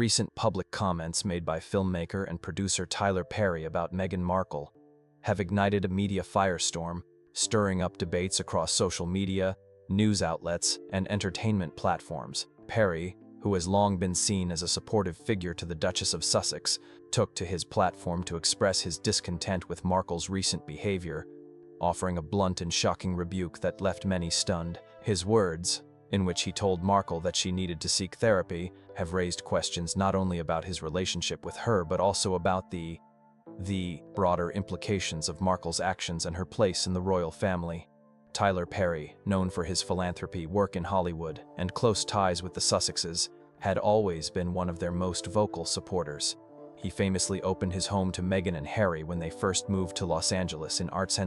recent public comments made by filmmaker and producer Tyler Perry about Meghan Markle have ignited a media firestorm, stirring up debates across social media, news outlets, and entertainment platforms. Perry, who has long been seen as a supportive figure to the Duchess of Sussex, took to his platform to express his discontent with Markle's recent behavior, offering a blunt and shocking rebuke that left many stunned. His words, in which he told Markle that she needed to seek therapy, have raised questions not only about his relationship with her but also about the broader implications of Markle's actions and her place in the royal family. Tyler Perry, known for his philanthropy, work in Hollywood, and close ties with the Sussexes, had always been one of their most vocal supporters. He famously opened his home to Meghan and Harry when they first moved to Los Angeles in Arts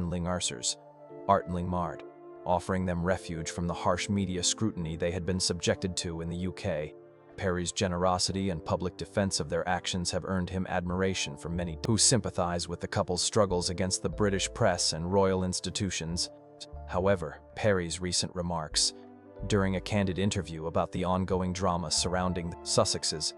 Mart, offering them refuge from the harsh media scrutiny they had been subjected to in the UK. Perry's generosity and public defense of their actions have earned him admiration from many who sympathize with the couple's struggles against the British press and royal institutions. However, Perry's recent remarks, during a candid interview about the ongoing drama surrounding the Sussexes,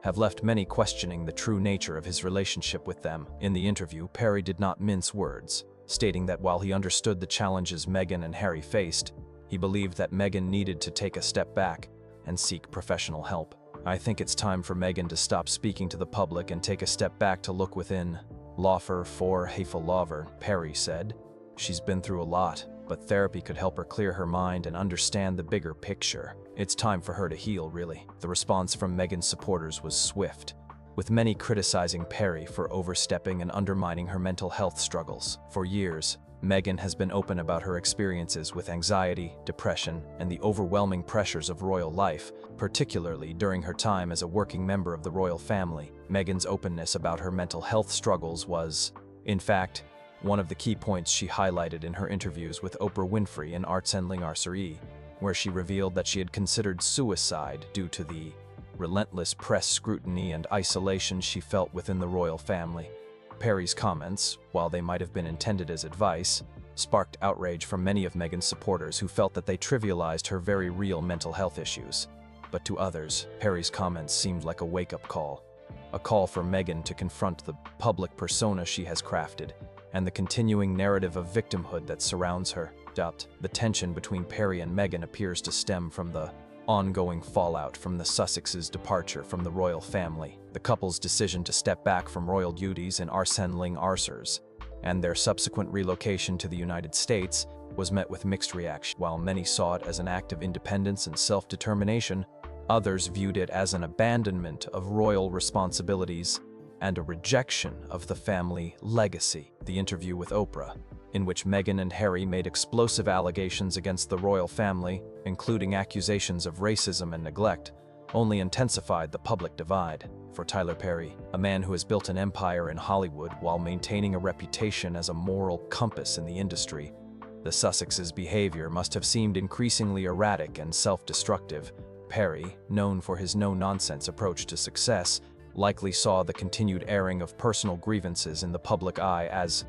have left many questioning the true nature of his relationship with them. In the interview, Perry did not mince words, stating that while he understood the challenges Meghan and Harry faced, he believed that Meghan needed to take a step back and seek professional help. "I think it's time for Meghan to stop speaking to the public and take a step back to look within. Lawfer for hateful lover," Perry said. "She's been through a lot, but therapy could help her clear her mind and understand the bigger picture. It's time for her to heal, really." The response from Meghan's supporters was swift, with many criticizing Perry for overstepping and undermining her mental health struggles. For years, Meghan has been open about her experiences with anxiety, depression, and the overwhelming pressures of royal life, particularly during her time as a working member of the royal family. Meghan's openness about her mental health struggles was, in fact, one of the key points she highlighted in her interviews with Oprah Winfrey in Arts where she revealed that she had considered suicide due to the relentless press scrutiny and isolation she felt within the royal family. Perry's comments, while they might have been intended as advice, sparked outrage from many of Meghan's supporters who felt that they trivialized her very real mental health issues. But to others, Perry's comments seemed like a wake-up call. A call for Meghan to confront the public persona she has crafted and the continuing narrative of victimhood that surrounds her. The tension between Perry and Meghan appears to stem from the ongoing fallout from the Sussexes' departure from the royal family. The couple's decision to step back from royal duties in Arts and their subsequent relocation to the United States was met with mixed reaction. While many saw it as an act of independence and self-determination, others viewed it as an abandonment of royal responsibilities and a rejection of the family legacy. The interview with Oprah, in which Meghan and Harry made explosive allegations against the royal family, including accusations of racism and neglect, only intensified the public divide. For Tyler Perry, a man who has built an empire in Hollywood while maintaining a reputation as a moral compass in the industry, the Sussexes' behavior must have seemed increasingly erratic and self-destructive. Perry, known for his no-nonsense approach to success, likely saw the continued airing of personal grievances in the public eye as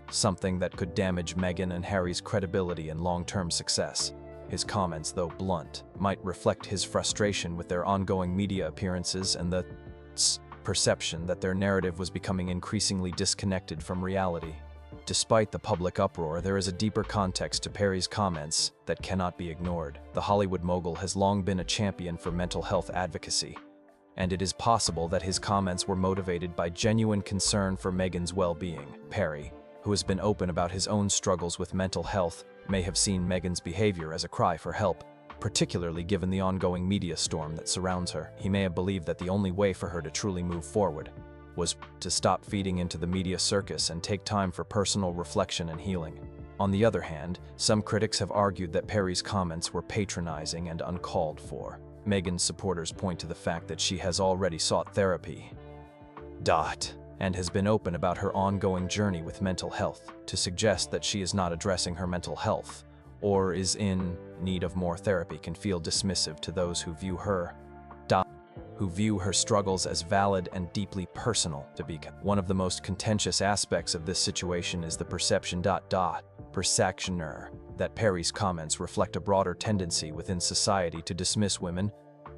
something that could damage Meghan and Harry's credibility and long-term success. His comments, though blunt, might reflect his frustration with their ongoing media appearances and the perception that their narrative was becoming increasingly disconnected from reality. Despite the public uproar, there is a deeper context to Perry's comments that cannot be ignored. The Hollywood mogul has long been a champion for mental health advocacy, and it is possible that his comments were motivated by genuine concern for Meghan's well-being. Perry, who has been open about his own struggles with mental health, may have seen Meghan's behavior as a cry for help, particularly given the ongoing media storm that surrounds her. He may have believed that the only way for her to truly move forward was to stop feeding into the media circus and take time for personal reflection and healing. On the other hand, some critics have argued that Perry's comments were patronizing and uncalled for. Meghan's supporters point to the fact that she has already sought therapy, and has been open about her ongoing journey with mental health. To suggest that she is not addressing her mental health or is in need of more therapy can feel dismissive to those who view her struggles as valid and deeply personal. One of the most contentious aspects of this situation is the perception that Perry's comments reflect a broader tendency within society to dismiss women,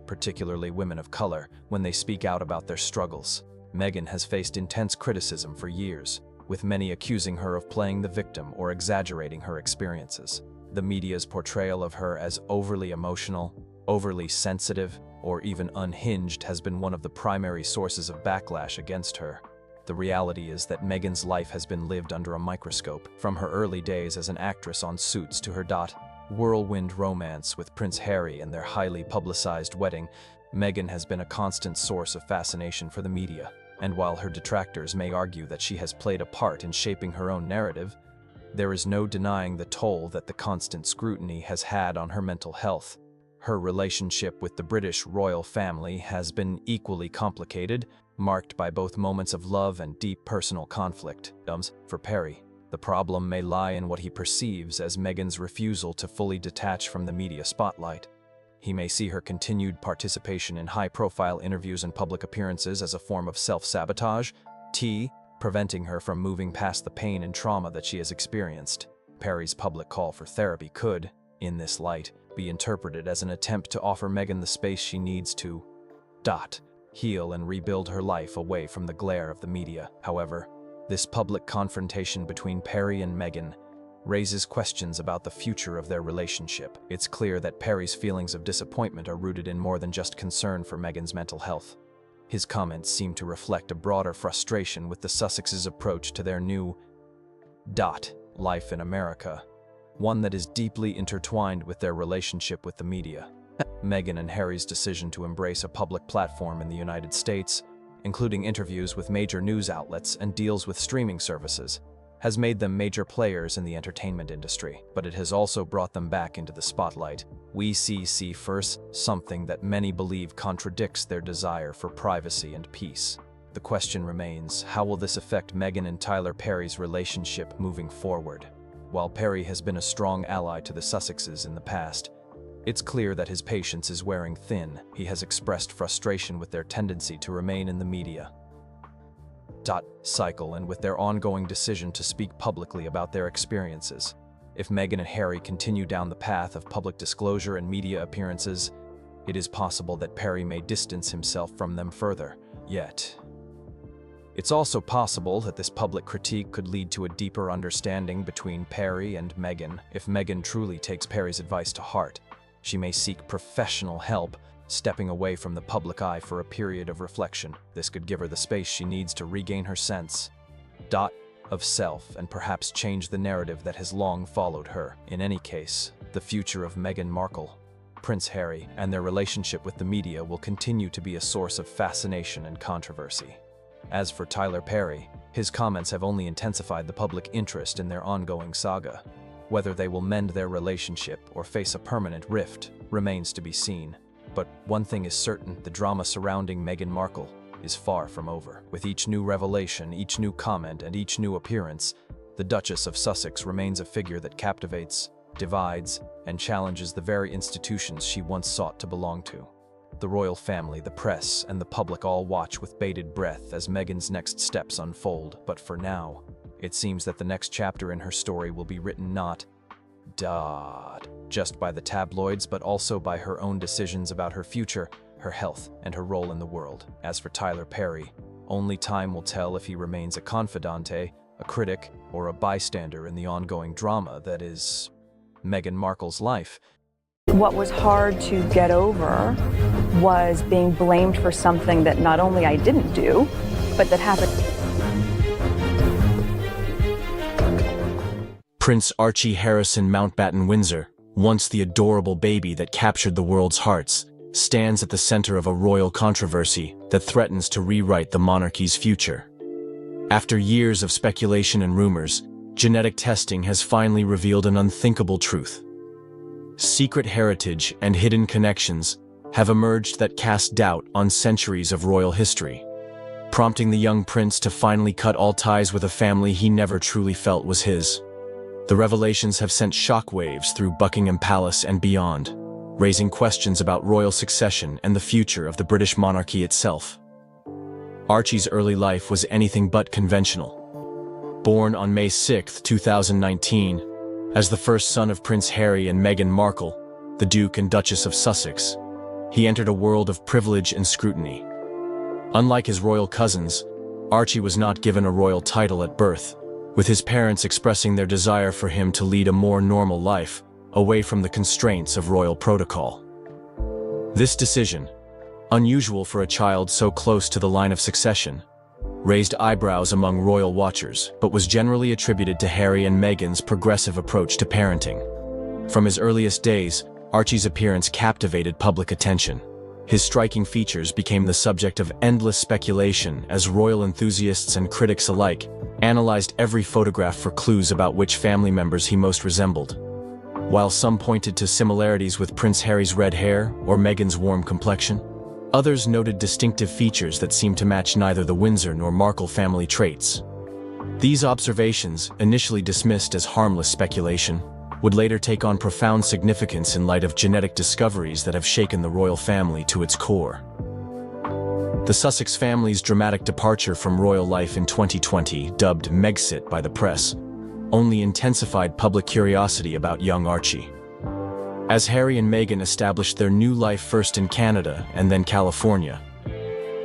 particularly women of color, when they speak out about their struggles. Meghan has faced intense criticism for years, with many accusing her of playing the victim or exaggerating her experiences. The media's portrayal of her as overly emotional, overly sensitive, or even unhinged has been one of the primary sources of backlash against her. The reality is that Meghan's life has been lived under a microscope, from her early days as an actress on Suits to her whirlwind romance with Prince Harry and their highly publicized wedding. Meghan has been a constant source of fascination for the media, and while her detractors may argue that she has played a part in shaping her own narrative, there is no denying the toll that the constant scrutiny has had on her mental health. Her relationship with the British royal family has been equally complicated, marked by both moments of love and deep personal conflict. For Perry, the problem may lie in what he perceives as Meghan's refusal to fully detach from the media spotlight. He may see her continued participation in high-profile interviews and public appearances as a form of self-sabotage, preventing her from moving past the pain and trauma that she has experienced. Perry's public call for therapy could, in this light, be interpreted as an attempt to offer Meghan the space she needs to heal and rebuild her life away from the glare of the media. However, this public confrontation between Perry and Meghan raises questions about the future of their relationship. It's clear that Perry's feelings of disappointment are rooted in more than just concern for Meghan's mental health. His comments seem to reflect a broader frustration with the Sussexes' approach to their new life in America, one that is deeply intertwined with their relationship with the media. Meghan and Harry's decision to embrace a public platform in the United States, including interviews with major news outlets and deals with streaming services, has made them major players in the entertainment industry, but it has also brought them back into the spotlight. We see first something that many believe contradicts their desire for privacy and peace. The question remains, how will this affect Meghan and Tyler Perry's relationship moving forward? While Perry has been a strong ally to the Sussexes in the past, it's clear that his patience is wearing thin. He has expressed frustration with their tendency to remain in the media cycle and with their ongoing decision to speak publicly about their experiences. If Meghan and Harry continue down the path of public disclosure and media appearances, it is possible that Perry may distance himself from them further. Yet, it's also possible that this public critique could lead to a deeper understanding between Perry and Meghan. If Meghan truly takes Perry's advice to heart, she may seek professional help, stepping away from the public eye for a period of reflection. This could give her the space she needs to regain her sense of self and perhaps change the narrative that has long followed her. In any case, the future of Meghan Markle, Prince Harry, and their relationship with the media will continue to be a source of fascination and controversy. As for Tyler Perry, his comments have only intensified the public interest in their ongoing saga. Whether they will mend their relationship or face a permanent rift remains to be seen. But one thing is certain, the drama surrounding Meghan Markle is far from over. With each new revelation, each new comment, and each new appearance, the Duchess of Sussex remains a figure that captivates, divides, and challenges the very institutions she once sought to belong to. The royal family, the press, and the public all watch with bated breath as Meghan's next steps unfold. But for now, it seems that the next chapter in her story will be written not just by the tabloids, but also by her own decisions about her future, her health, and her role in the world. As for Tyler Perry, only time will tell if he remains a confidante, a critic, or a bystander in the ongoing drama that is Meghan Markle's life. What was hard to get over was being blamed for something that not only I didn't do, but that happened. Prince Archie Harrison Mountbatten Windsor, once the adorable baby that captured the world's hearts, stands at the center of a royal controversy that threatens to rewrite the monarchy's future. After years of speculation and rumors, genetic testing has finally revealed an unthinkable truth. Secret heritage and hidden connections have emerged that cast doubt on centuries of royal history, prompting the young prince to finally cut all ties with a family he never truly felt was his. The revelations have sent shockwaves through Buckingham Palace and beyond, raising questions about royal succession and the future of the British monarchy itself. Archie's early life was anything but conventional. Born on May 6, 2019, as the first son of Prince Harry and Meghan Markle, the Duke and Duchess of Sussex, he entered a world of privilege and scrutiny. Unlike his royal cousins, Archie was not given a royal title at birth, with his parents expressing their desire for him to lead a more normal life, away from the constraints of royal protocol. This decision, unusual for a child so close to the line of succession, raised eyebrows among royal watchers, but was generally attributed to Harry and Meghan's progressive approach to parenting. From his earliest days, Archie's appearance captivated public attention. His striking features became the subject of endless speculation as royal enthusiasts and critics alike analyzed every photograph for clues about which family members he most resembled. While some pointed to similarities with Prince Harry's red hair or Meghan's warm complexion, others noted distinctive features that seemed to match neither the Windsor nor Markle family traits. These observations, initially dismissed as harmless speculation, would later take on profound significance in light of genetic discoveries that have shaken the royal family to its core. The Sussex family's dramatic departure from royal life in 2020, dubbed Megxit by the press, only intensified public curiosity about young Archie. As Harry and Meghan established their new life first in Canada and then California,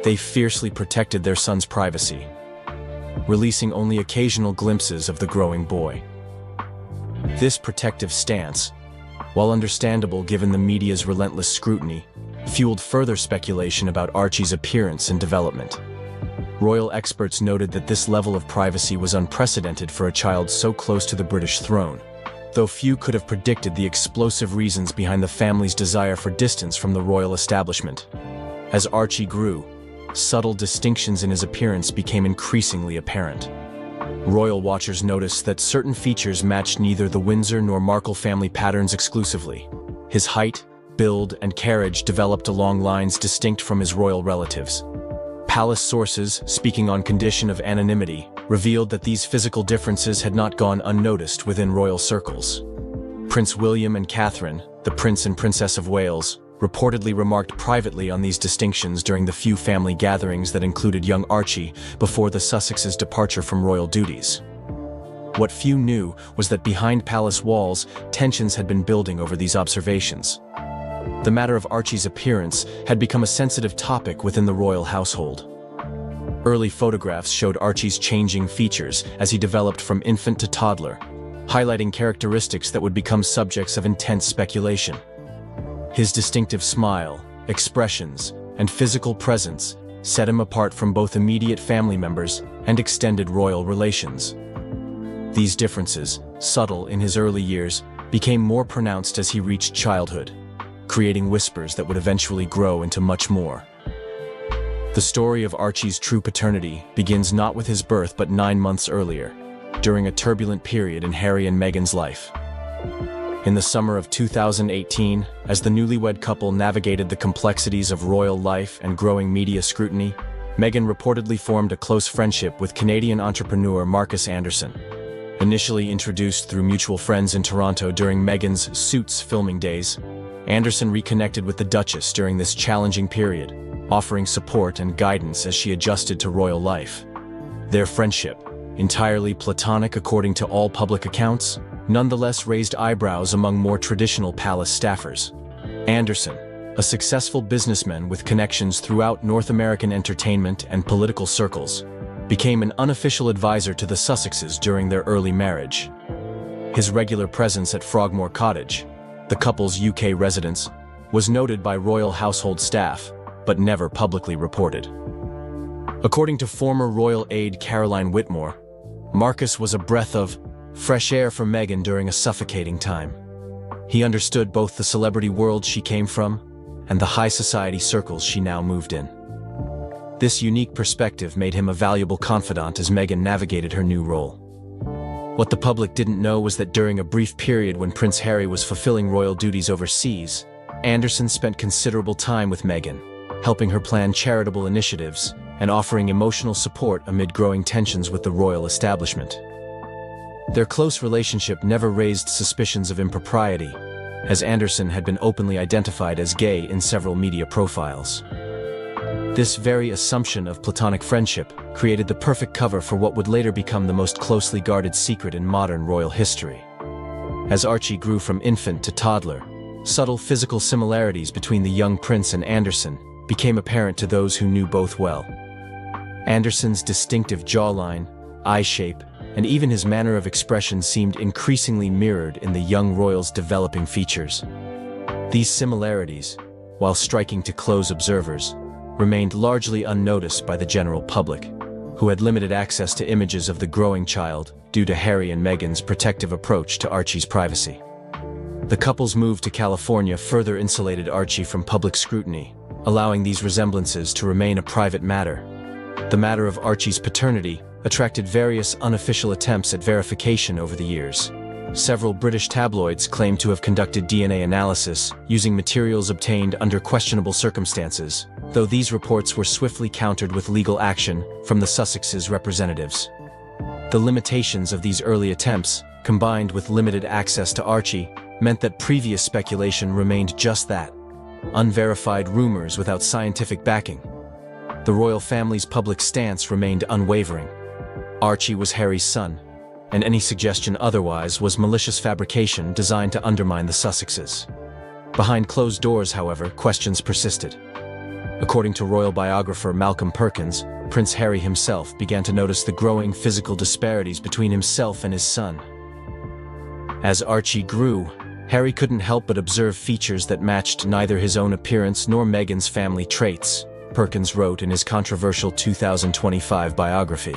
they fiercely protected their son's privacy, releasing only occasional glimpses of the growing boy. This protective stance, while understandable given the media's relentless scrutiny, fueled further speculation about Archie's appearance and development. Royal experts noted that this level of privacy was unprecedented for a child so close to the British throne, though few could have predicted the explosive reasons behind the family's desire for distance from the royal establishment. As Archie grew, subtle distinctions in his appearance became increasingly apparent. Royal watchers noticed that certain features matched neither the Windsor nor Markle family patterns exclusively. His height, build, and carriage developed along lines distinct from his royal relatives. Palace sources, speaking on condition of anonymity, revealed that these physical differences had not gone unnoticed within royal circles. Prince William and Catherine, the Prince and Princess of Wales, reportedly remarked privately on these distinctions during the few family gatherings that included young Archie before the Sussexes' departure from royal duties. What few knew was that behind palace walls, tensions had been building over these observations. The matter of Archie's appearance had become a sensitive topic within the royal household. Early photographs showed Archie's changing features as he developed from infant to toddler, highlighting characteristics that would become subjects of intense speculation. His distinctive smile, expressions, and physical presence set him apart from both immediate family members and extended royal relations. These differences, subtle in his early years, became more pronounced as he reached childhood, creating whispers that would eventually grow into much more. The story of Archie's true paternity begins not with his birth but 9 months earlier, during a turbulent period in Harry and Meghan's life. In the summer of 2018, as the newlywed couple navigated the complexities of royal life and growing media scrutiny, Meghan reportedly formed a close friendship with Canadian entrepreneur Marcus Anderson. Initially introduced through mutual friends in Toronto during Meghan's Suits filming days, Anderson reconnected with the Duchess during this challenging period, offering support and guidance as she adjusted to royal life. Their friendship, entirely platonic according to all public accounts, nonetheless raised eyebrows among more traditional palace staffers. Anderson, a successful businessman with connections throughout North American entertainment and political circles, became an unofficial advisor to the Sussexes during their early marriage. His regular presence at Frogmore Cottage, the couple's UK residence, was noted by royal household staff, but never publicly reported. According to former royal aide Caroline Whitmore, Marcus was a breath of fresh air for Meghan during a suffocating time. He understood both the celebrity world she came from and the high society circles she now moved in. This unique perspective made him a valuable confidant as Meghan navigated her new role. What the public didn't know was that during a brief period when Prince Harry was fulfilling royal duties overseas, Anderson spent considerable time with Meghan, helping her plan charitable initiatives and offering emotional support amid growing tensions with the royal establishment. Their close relationship never raised suspicions of impropriety, as Anderson had been openly identified as gay in several media profiles. This very assumption of platonic friendship created the perfect cover for what would later become the most closely guarded secret in modern royal history. As Archie grew from infant to toddler, subtle physical similarities between the young prince and Anderson became apparent to those who knew both well. Anderson's distinctive jawline, eye shape, and even his manner of expression seemed increasingly mirrored in the young royal's developing features. These similarities, while striking to close observers, remained largely unnoticed by the general public, who had limited access to images of the growing child due to Harry and Meghan's protective approach to Archie's privacy. The couple's move to California further insulated Archie from public scrutiny, allowing these resemblances to remain a private matter. The matter of Archie's paternity attracted various unofficial attempts at verification over the years. Several British tabloids claimed to have conducted DNA analysis using materials obtained under questionable circumstances, though these reports were swiftly countered with legal action from the Sussexes' representatives. The limitations of these early attempts, combined with limited access to Archie, meant that previous speculation remained just that: unverified rumors without scientific backing. The royal family's public stance remained unwavering. Archie was Harry's son, and any suggestion otherwise was malicious fabrication designed to undermine the Sussexes. Behind closed doors, however, questions persisted. According to royal biographer Malcolm Perkins, Prince Harry himself began to notice the growing physical disparities between himself and his son. As Archie grew, Harry couldn't help but observe features that matched neither his own appearance nor Meghan's family traits, Perkins wrote in his controversial 2025 biography.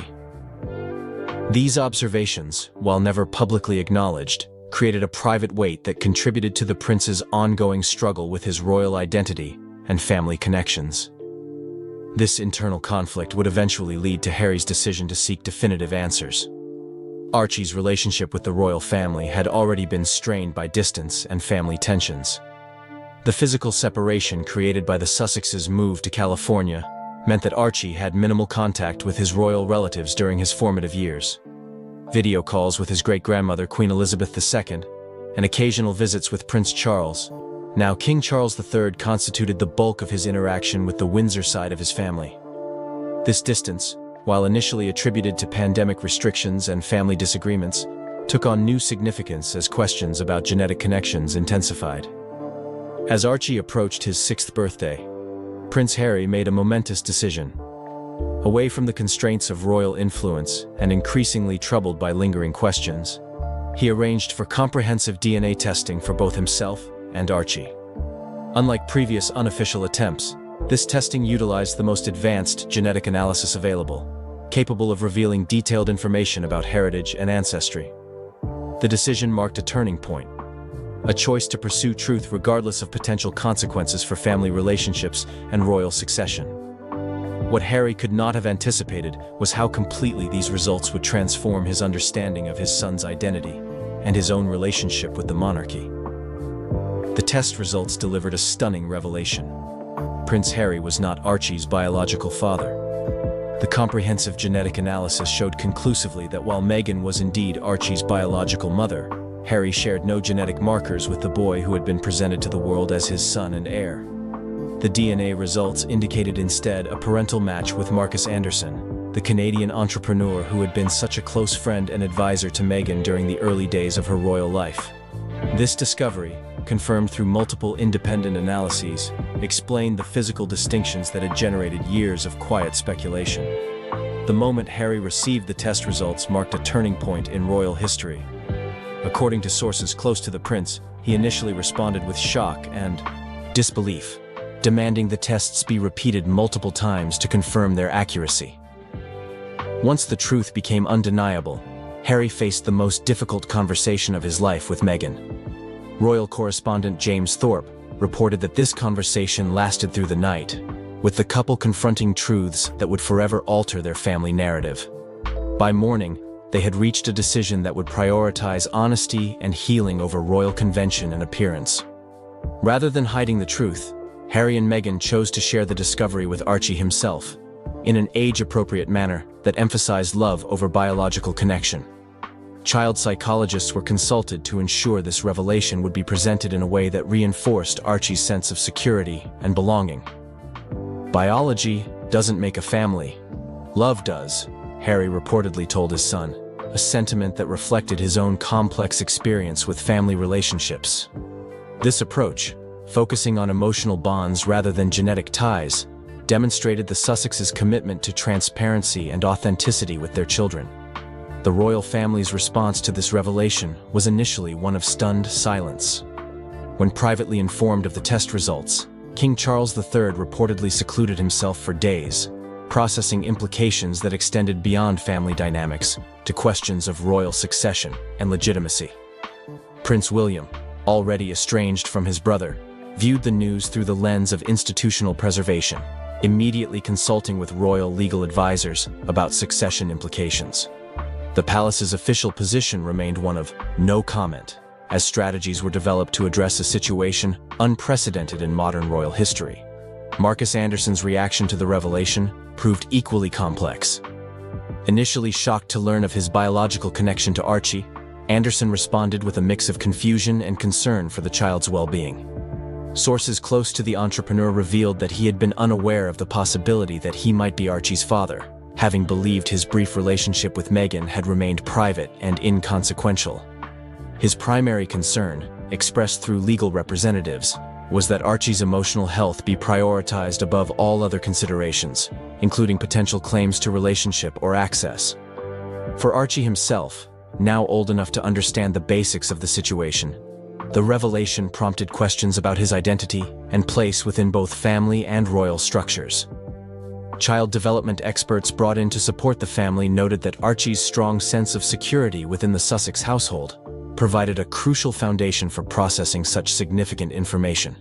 These observations, while never publicly acknowledged, created a private weight that contributed to the prince's ongoing struggle with his royal identity and family connections. This internal conflict would eventually lead to Harry's decision to seek definitive answers. Archie's relationship with the royal family had already been strained by distance and family tensions. The physical separation created by the Sussexes' move to California meant that Archie had minimal contact with his royal relatives during his formative years. Video calls with his great-grandmother Queen Elizabeth II and occasional visits with Prince Charles, now King Charles III, constituted the bulk of his interaction with the Windsor side of his family. This distance, while initially attributed to pandemic restrictions and family disagreements, took on new significance as questions about genetic connections intensified. As Archie approached his 6th birthday, Prince Harry made a momentous decision. Away from the constraints of royal influence and increasingly troubled by lingering questions, he arranged for comprehensive DNA testing for both himself and Archie. Unlike previous unofficial attempts, this testing utilized the most advanced genetic analysis available, capable of revealing detailed information about heritage and ancestry. The decision marked a turning point, a choice to pursue truth regardless of potential consequences for family relationships and royal succession. What Harry could not have anticipated was how completely these results would transform his understanding of his son's identity and his own relationship with the monarchy. The test results delivered a stunning revelation. Prince Harry was not Archie's biological father. The comprehensive genetic analysis showed conclusively that while Meghan was indeed Archie's biological mother, Harry shared no genetic markers with the boy who had been presented to the world as his son and heir. The DNA results indicated instead a parental match with Marcus Anderson, the Canadian entrepreneur who had been such a close friend and advisor to Meghan during the early days of her royal life. This discovery, confirmed through multiple independent analyses, explained the physical distinctions that had generated years of quiet speculation. The moment Harry received the test results marked a turning point in royal history. According to sources close to the prince, he initially responded with shock and disbelief, demanding the tests be repeated multiple times to confirm their accuracy. Once the truth became undeniable, Harry faced the most difficult conversation of his life with Meghan. Royal correspondent James Thorpe reported that this conversation lasted through the night, with the couple confronting truths that would forever alter their family narrative. By morning, they had reached a decision that would prioritize honesty and healing over royal convention and appearance. Rather than hiding the truth, Harry and Meghan chose to share the discovery with Archie himself, in an age-appropriate manner that emphasized love over biological connection. Child psychologists were consulted to ensure this revelation would be presented in a way that reinforced Archie's sense of security and belonging. "Biology doesn't make a family. Love does," Harry reportedly told his son, a sentiment that reflected his own complex experience with family relationships. This approach, focusing on emotional bonds rather than genetic ties, demonstrated the Sussexes' commitment to transparency and authenticity with their children. The royal family's response to this revelation was initially one of stunned silence. When privately informed of the test results, King Charles III reportedly secluded himself for days, processing implications that extended beyond family dynamics to questions of royal succession and legitimacy. Prince William, already estranged from his brother, viewed the news through the lens of institutional preservation, immediately consulting with royal legal advisors about succession implications. The palace's official position remained one of no comment, as strategies were developed to address a situation unprecedented in modern royal history. Marcus Anderson's reaction to the revelation proved equally complex. Initially shocked to learn of his biological connection to Archie, Anderson responded with a mix of confusion and concern for the child's well-being. Sources close to the entrepreneur revealed that he had been unaware of the possibility that he might be Archie's father, having believed his brief relationship with Meghan had remained private and inconsequential. His primary concern, expressed through legal representatives, was that Archie's emotional health be prioritized above all other considerations, including potential claims to relationship or access. For Archie himself, now old enough to understand the basics of the situation, the revelation prompted questions about his identity and place within both family and royal structures. Child development experts brought in to support the family noted that Archie's strong sense of security within the Sussex household provided a crucial foundation for processing such significant information.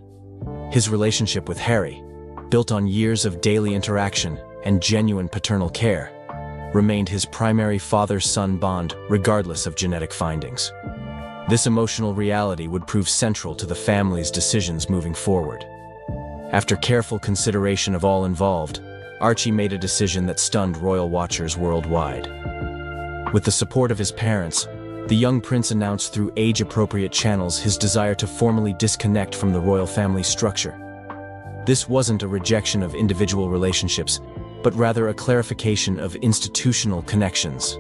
His relationship with Harry, built on years of daily interaction and genuine paternal care, remained his primary father-son bond regardless of genetic findings. This emotional reality would prove central to the family's decisions moving forward. After careful consideration of all involved, Archie made a decision that stunned royal watchers worldwide. With the support of his parents, the young prince announced through age-appropriate channels his desire to formally disconnect from the royal family structure. This wasn't a rejection of individual relationships, but rather a clarification of institutional connections.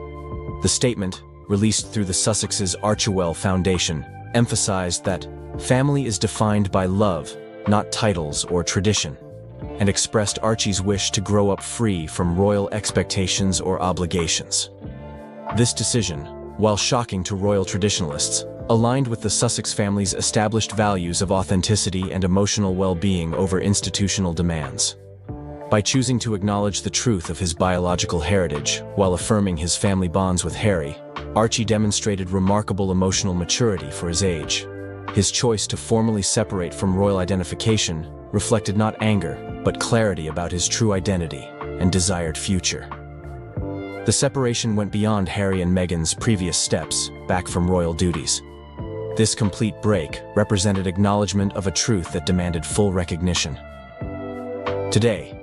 The statement, released through the Sussexes' Archewell Foundation, emphasized that family is defined by love, not titles or tradition, and expressed Archie's wish to grow up free from royal expectations or obligations. This decision, while shocking to royal traditionalists, aligned with the Sussex family's established values of authenticity and emotional well-being over institutional demands. By choosing to acknowledge the truth of his biological heritage while affirming his family bonds with Harry, Archie demonstrated remarkable emotional maturity for his age. His choice to formally separate from royal identification reflected not anger, but clarity about his true identity and desired future. The separation went beyond Harry and Meghan's previous steps back from royal duties. This complete break represented acknowledgement of a truth that demanded full recognition. Today,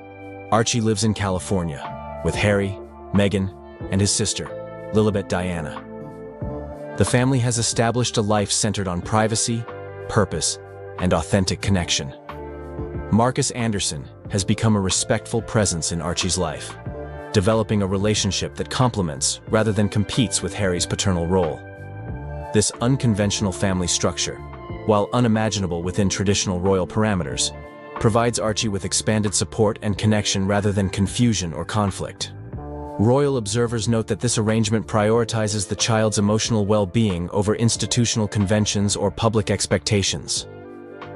Archie lives in California with Harry, Meghan, and his sister, Lilibet Diana. The family has established a life centered on privacy, purpose, and authentic connection. Marcus Anderson has become a respectful presence in Archie's life, developing a relationship that complements rather than competes with Harry's paternal role. This unconventional family structure, while unimaginable within traditional royal parameters, provides Archie with expanded support and connection rather than confusion or conflict. Royal observers note that this arrangement prioritizes the child's emotional well-being over institutional conventions or public expectations.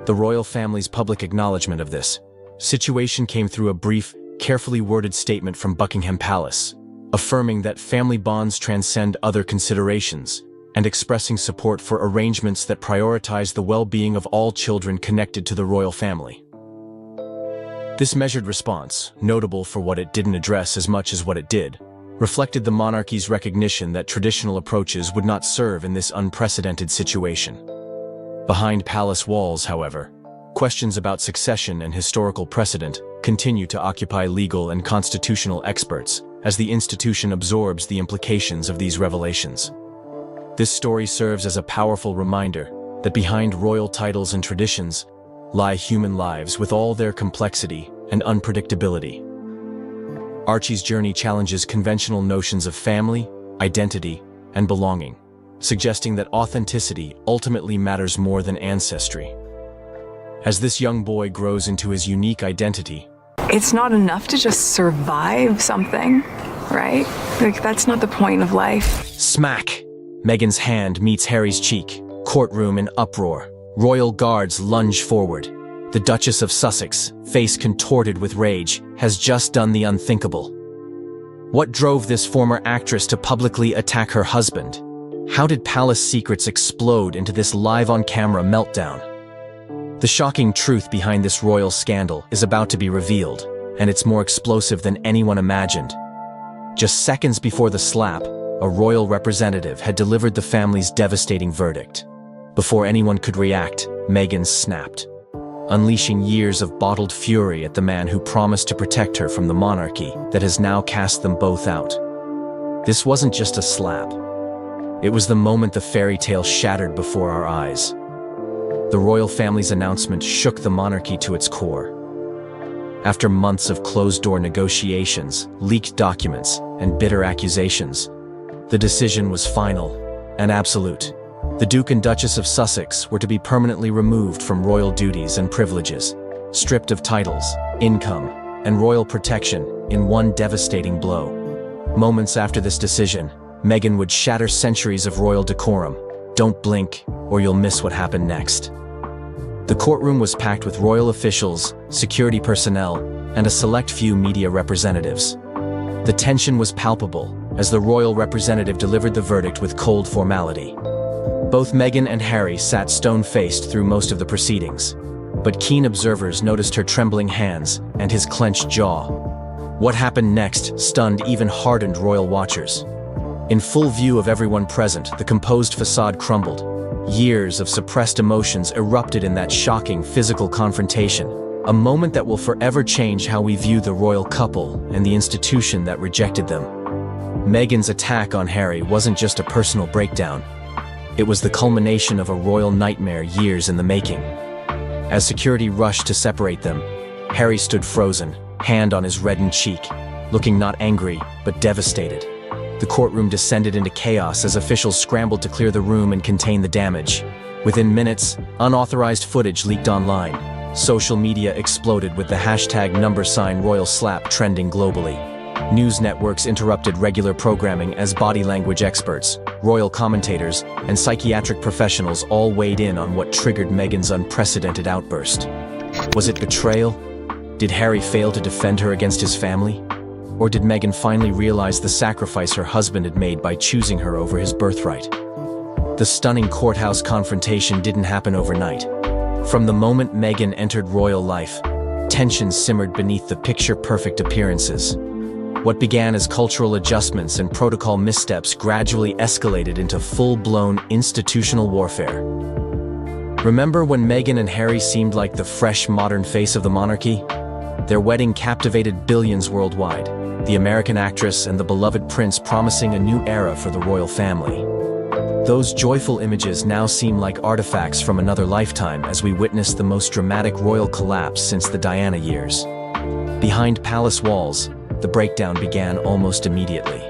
The royal family's public acknowledgement of this situation came through a brief, carefully worded statement from Buckingham Palace, affirming that family bonds transcend other considerations and expressing support for arrangements that prioritize the well-being of all children connected to the royal family. This measured response, notable for what it didn't address as much as what it did, reflected the monarchy's recognition that traditional approaches would not serve in this unprecedented situation. Behind palace walls, however, questions about succession and historical precedent continue to occupy legal and constitutional experts as the institution absorbs the implications of these revelations. This story serves as a powerful reminder that behind royal titles and traditions lie human lives with all their complexity and unpredictability. Archie's journey challenges conventional notions of family, identity, and belonging, suggesting that authenticity ultimately matters more than ancestry. As this young boy grows into his unique identity, It's not enough to just survive something, right? Like, that's not the point of life. smack! Meghan's hand meets Harry's cheek. Courtroom in uproar. Royal guards lunge forward. The Duchess of Sussex, face contorted with rage, has just done the unthinkable. What drove this former actress to publicly attack her husband? How did palace secrets explode into this live-on-camera meltdown? The shocking truth behind this royal scandal is about to be revealed, and it's more explosive than anyone imagined. Just seconds before the slap, a royal representative had delivered the family's devastating verdict. Before anyone could react, Meghan snapped, unleashing years of bottled fury at the man who promised to protect her from the monarchy that has now cast them both out. This wasn't just a slap. It was the moment the fairy tale shattered before our eyes. The royal family's announcement shook the monarchy to its core. After months of closed-door negotiations, leaked documents, and bitter accusations, the decision was final and absolute. The Duke and Duchess of Sussex were to be permanently removed from royal duties and privileges, stripped of titles, income, and royal protection in one devastating blow. Moments after this decision, Meghan would shatter centuries of royal decorum. Don't blink, or you'll miss what happened next. The courtroom was packed with royal officials, security personnel, and a select few media representatives. The tension was palpable as the royal representative delivered the verdict with cold formality. Both Meghan and Harry sat stone-faced through most of the proceedings, but keen observers noticed her trembling hands and his clenched jaw. What happened next stunned even hardened royal watchers. In full view of everyone present, the composed facade crumbled. Years of suppressed emotions erupted in that shocking physical confrontation, a moment that will forever change how we view the royal couple and the institution that rejected them. Meghan's attack on Harry wasn't just a personal breakdown. It was the culmination of a royal nightmare years in the making. As security rushed to separate them, Harry stood frozen, hand on his reddened cheek, looking not angry, but devastated. The courtroom descended into chaos as officials scrambled to clear the room and contain the damage. Within minutes, unauthorized footage leaked online. Social media exploded with the hashtag #RoyalSlap trending globally. News networks interrupted regular programming as body language experts, royal commentators, and psychiatric professionals all weighed in on what triggered Meghan's unprecedented outburst. Was it betrayal? Did Harry fail to defend her against his family? Or did Meghan finally realize the sacrifice her husband had made by choosing her over his birthright? The stunning courthouse confrontation didn't happen overnight. From the moment Meghan entered royal life, tensions simmered beneath the picture-perfect appearances. What began as cultural adjustments and protocol missteps gradually escalated into full-blown institutional warfare. Remember when Meghan and Harry seemed like the fresh modern face of the monarchy? Their wedding captivated billions worldwide, the American actress and the beloved prince promising a new era for the royal family. Those joyful images now seem like artifacts from another lifetime as we witness the most dramatic royal collapse since the Diana years. Behind palace walls, the breakdown began almost immediately.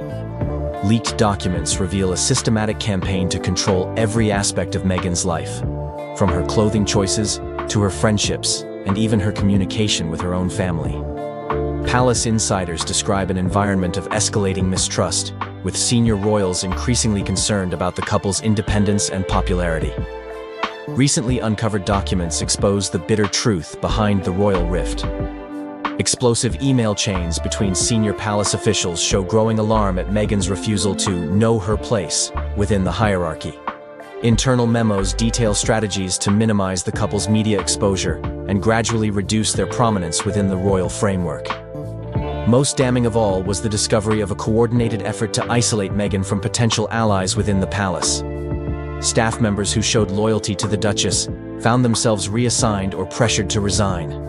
Leaked documents reveal a systematic campaign to control every aspect of Meghan's life, from her clothing choices to her friendships and even her communication with her own family. Palace insiders describe an environment of escalating mistrust, with senior royals increasingly concerned about the couple's independence and popularity. Recently uncovered documents expose the bitter truth behind the royal rift. Explosive email chains between senior palace officials show growing alarm at Meghan's refusal to know her place within the hierarchy. Internal memos detail strategies to minimize the couple's media exposure and gradually reduce their prominence within the royal framework. Most damning of all was the discovery of a coordinated effort to isolate Meghan from potential allies within the palace. Staff members who showed loyalty to the Duchess found themselves reassigned or pressured to resign.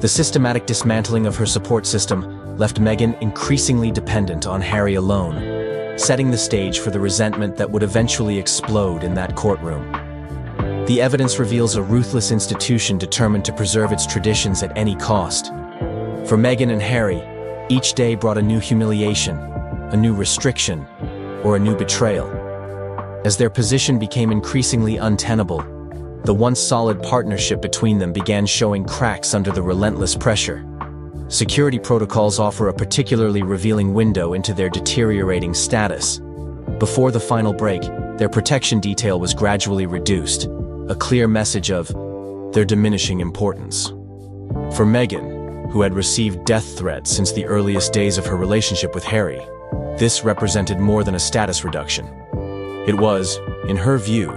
The systematic dismantling of her support system left Meghan increasingly dependent on Harry alone, setting the stage for the resentment that would eventually explode in that courtroom. The evidence reveals a ruthless institution determined to preserve its traditions at any cost. For Meghan and Harry, each day brought a new humiliation, a new restriction, or a new betrayal. As their position became increasingly untenable, the once solid partnership between them began showing cracks under the relentless pressure. Security protocols offer a particularly revealing window into their deteriorating status. Before the final break, their protection detail was gradually reduced, a clear message of their diminishing importance. For Meghan, who had received death threats since the earliest days of her relationship with Harry, this represented more than a status reduction. It was, in her view,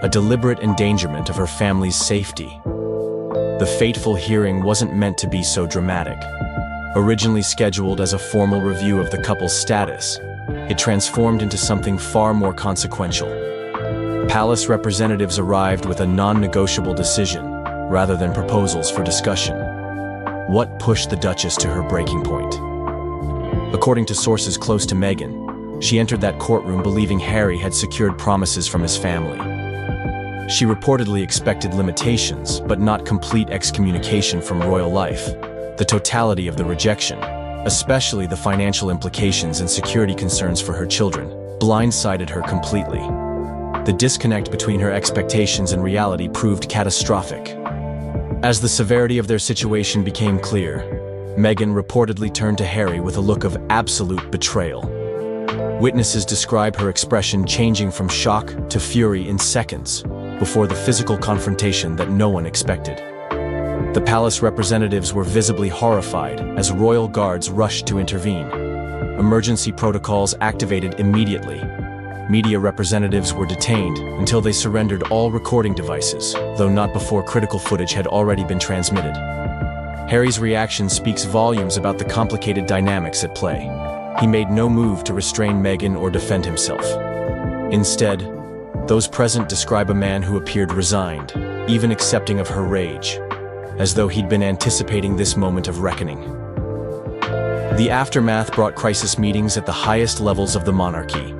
a deliberate endangerment of her family's safety. The fateful hearing wasn't meant to be so dramatic. Originally scheduled as a formal review of the couple's status, it transformed into something far more consequential. Palace representatives arrived with a non-negotiable decision, rather than proposals for discussion. What pushed the Duchess to her breaking point? According to sources close to Meghan, she entered that courtroom believing Harry had secured promises from his family. She reportedly expected limitations, but not complete excommunication from royal life. The totality of the rejection, especially the financial implications and security concerns for her children, blindsided her completely. The disconnect between her expectations and reality proved catastrophic. As the severity of their situation became clear, Meghan reportedly turned to Harry with a look of absolute betrayal. Witnesses describe her expression changing from shock to fury in seconds, before the physical confrontation that no one expected. The palace representatives were visibly horrified as royal guards rushed to intervene. Emergency protocols activated immediately. Media representatives were detained until they surrendered all recording devices, though not before critical footage had already been transmitted. Harry's reaction speaks volumes about the complicated dynamics at play. He made no move to restrain Meghan or defend himself. Instead, those present describe a man who appeared resigned, even accepting of her rage, as though he'd been anticipating this moment of reckoning. The aftermath brought crisis meetings at the highest levels of the monarchy.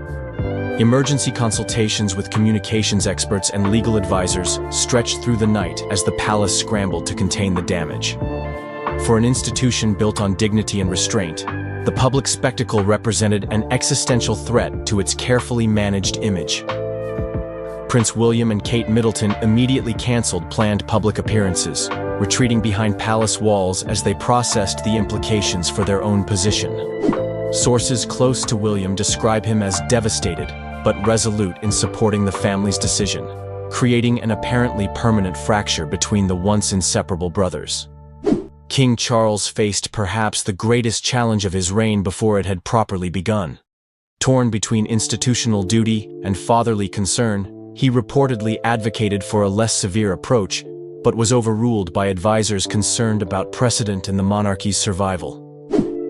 Emergency consultations with communications experts and legal advisors stretched through the night as the palace scrambled to contain the damage. For an institution built on dignity and restraint, the public spectacle represented an existential threat to its carefully managed image. Prince William and Kate Middleton immediately canceled planned public appearances, retreating behind palace walls as they processed the implications for their own position. Sources close to William describe him as devastated, but resolute in supporting the family's decision, creating an apparently permanent fracture between the once inseparable brothers. King Charles faced perhaps the greatest challenge of his reign before it had properly begun. Torn between institutional duty and fatherly concern, he reportedly advocated for a less severe approach, but was overruled by advisors concerned about precedent and the monarchy's survival.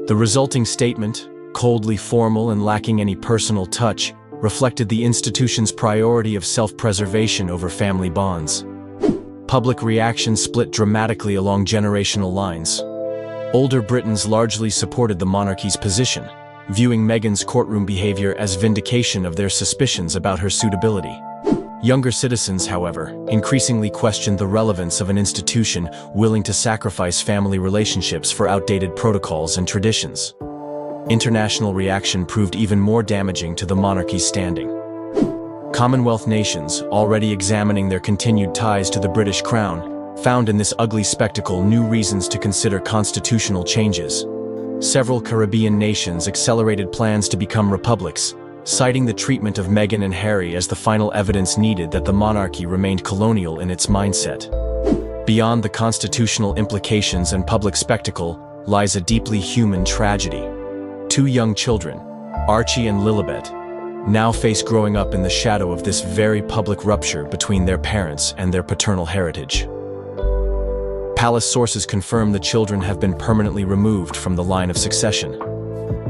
The resulting statement, coldly formal and lacking any personal touch, reflected the institution's priority of self-preservation over family bonds. Public reaction split dramatically along generational lines. Older Britons largely supported the monarchy's position, viewing Meghan's courtroom behavior as vindication of their suspicions about her suitability. Younger citizens, however, increasingly questioned the relevance of an institution willing to sacrifice family relationships for outdated protocols and traditions. International reaction proved even more damaging to the monarchy's standing. Commonwealth nations, already examining their continued ties to the British crown, found in this ugly spectacle new reasons to consider constitutional changes. Several Caribbean nations accelerated plans to become republics, citing the treatment of Meghan and Harry as the final evidence needed that the monarchy remained colonial in its mindset. Beyond the constitutional implications and public spectacle lies a deeply human tragedy. Two young children, Archie and Lilibet, now face growing up in the shadow of this very public rupture between their parents and their paternal heritage. Palace sources confirm the children have been permanently removed from the line of succession,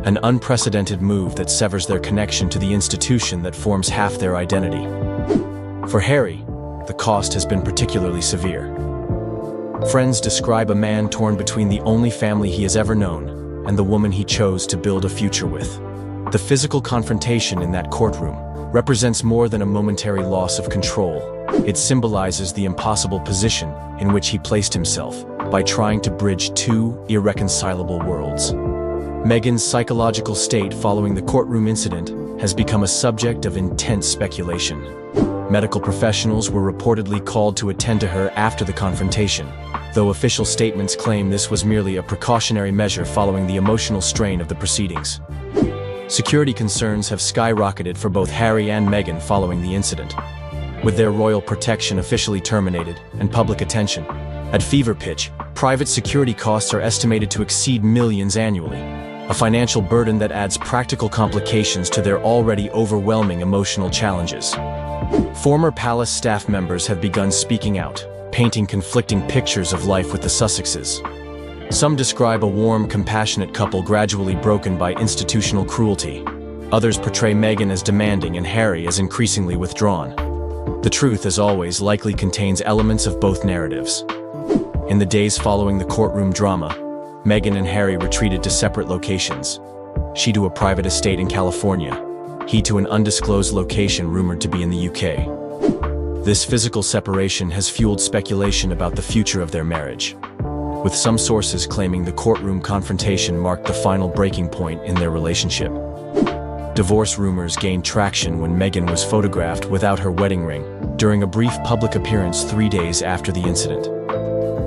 an unprecedented move that severs their connection to the institution that forms half their identity. For Harry, the cost has been particularly severe. Friends describe a man torn between the only family he has ever known and the woman he chose to build a future with. The physical confrontation in that courtroom represents more than a momentary loss of control. It symbolizes the impossible position in which he placed himself by trying to bridge two irreconcilable worlds. Meghan's psychological state following the courtroom incident has become a subject of intense speculation. Medical professionals were reportedly called to attend to her after the confrontation, though official statements claim this was merely a precautionary measure following the emotional strain of the proceedings. Security concerns have skyrocketed for both Harry and Meghan following the incident, with their royal protection officially terminated and public attention at fever pitch. Private security costs are estimated to exceed millions annually, a financial burden that adds practical complications to their already overwhelming emotional challenges. Former palace staff members have begun speaking out, painting conflicting pictures of life with the Sussexes. Some describe a warm, compassionate couple gradually broken by institutional cruelty. Others portray Meghan as demanding and Harry as increasingly withdrawn. The truth, as always, likely contains elements of both narratives. In the days following the courtroom drama, Meghan and Harry retreated to separate locations. She to a private estate in California, he to an undisclosed location rumored to be in the UK. This physical separation has fueled speculation about the future of their marriage, with some sources claiming the courtroom confrontation marked the final breaking point in their relationship. Divorce rumors gained traction when Meghan was photographed without her wedding ring during a brief public appearance 3 days after the incident.